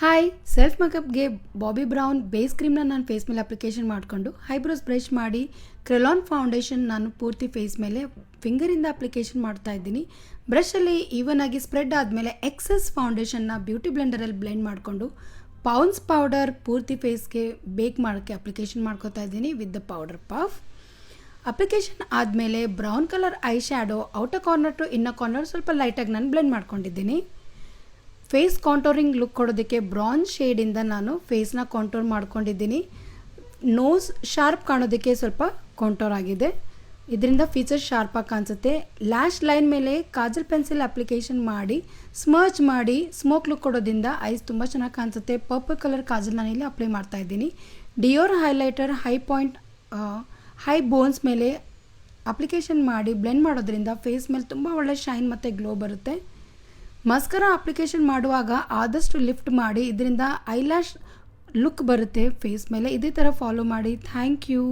Hi self ಮೇಕಪ್ಗೆ Bobbi Brown base ಕ್ರೀಮ್ನ ನಾನು ಫೇಸ್ ಮೇಲೆ ಅಪ್ಲಿಕೇಶನ್ ಮಾಡಿಕೊಂಡು ಐಬ್ರೋಸ್ ಬ್ರಷ್ ಮಾಡಿ ಕ್ರೆಲಾನ್ ಫೌಂಡೇಶನ್ ನಾನು ಪೂರ್ತಿ ಫೇಸ್ ಮೇಲೆ ಫಿಂಗರಿಂದ ಅಪ್ಲಿಕೇಶನ್ ಮಾಡ್ತಾ ಇದ್ದೀನಿ. ಬ್ರಷಲ್ಲಿ ಈವನ್ ಆಗಿ ಸ್ಪ್ರೆಡ್ ಆದಮೇಲೆ ಎಕ್ಸೆಸ್ ಫೌಂಡೇಶನ್ನ ಬ್ಯೂಟಿ ಬ್ಲೆಂಡರಲ್ಲಿ ಬ್ಲೆಂಡ್ ಮಾಡಿಕೊಂಡು ಪೌನ್ಸ್ ಪೌಡರ್ ಪೂರ್ತಿ ಫೇಸ್ಗೆ ಬೇಕ್ ಮಾಡೋಕ್ಕೆ ಅಪ್ಲಿಕೇಶನ್ ಮಾಡ್ಕೋತಾ ಇದ್ದೀನಿ with the powder puff. Application ಆದಮೇಲೆ brown colour eye shadow outer corner to inner corner ಸ್ವಲ್ಪ ಲೈಟಾಗಿ ನಾನು ಬ್ಲೆಂಡ್ ಮಾಡ್ಕೊಂಡಿದ್ದೀನಿ. ಫೇಸ್ ಕಾಂಟೋರಿಂಗ್ ಲುಕ್ ಕೊಡೋದಕ್ಕೆ ಬ್ರಾಂಜ್ ಶೇಡಿಂದ ನಾನು ಫೇಸ್ನ ಕಾಂಟೋರ್ ಮಾಡ್ಕೊಂಡಿದ್ದೀನಿ. ನೋಸ್ ಶಾರ್ಪ್ ಕಾಣೋದಕ್ಕೆ ಸ್ವಲ್ಪ ಕಾಂಟೋರ್ ಆಗಿದೆ, ಇದರಿಂದ ಫೀಚರ್ ಶಾರ್ಪಾಗಿ ಕಾಣಿಸುತ್ತೆ. ಲ್ಯಾಶ್ ಲೈನ್ ಮೇಲೆ ಕಾಜಲ್ ಪೆನ್ಸಿಲ್ ಅಪ್ಲಿಕೇಶನ್ ಮಾಡಿ ಸ್ಮರ್ಚ್ ಮಾಡಿ ಸ್ಮೋಕ್ ಲುಕ್ ಕೊಡೋದ್ರಿಂದ ಐಸ್ ತುಂಬ ಚೆನ್ನಾಗಿ ಕಾಣಿಸುತ್ತೆ. ಪರ್ಪಲ್ ಕಲರ್ ಕಾಜಲ್ ನಾನಿಲ್ಲಿ ಅಪ್ಲೈ ಮಾಡ್ತಾ ಇದ್ದೀನಿ. ಡಿಯೋರ್ ಹೈಲೈಟರ್ ಹೈ ಬೋನ್ಸ್ ಮೇಲೆ ಅಪ್ಲಿಕೇಶನ್ ಮಾಡಿ ಬ್ಲೆಂಡ್ ಮಾಡೋದ್ರಿಂದ ಫೇಸ್ ಮೇಲೆ ತುಂಬ ಒಳ್ಳೆ ಶೈನ್ ಮತ್ತು ಗ್ಲೋ ಬರುತ್ತೆ. ಮಸ್ಕರಾ ಅಪ್ಲಿಕೇಶನ್ ಮಾಡುವಾಗ ಆದಷ್ಟು ಲಿಫ್ಟ್ ಮಾಡಿ, ಇದರಿಂದ ಐಲ್ಯಾಶ್ ಲುಕ್ ಬರುತ್ತೆ ಫೇಸ್ ಮೇಲೆ. ಇದೇ ಥರ ಫಾಲೋ ಮಾಡಿ. Thank you.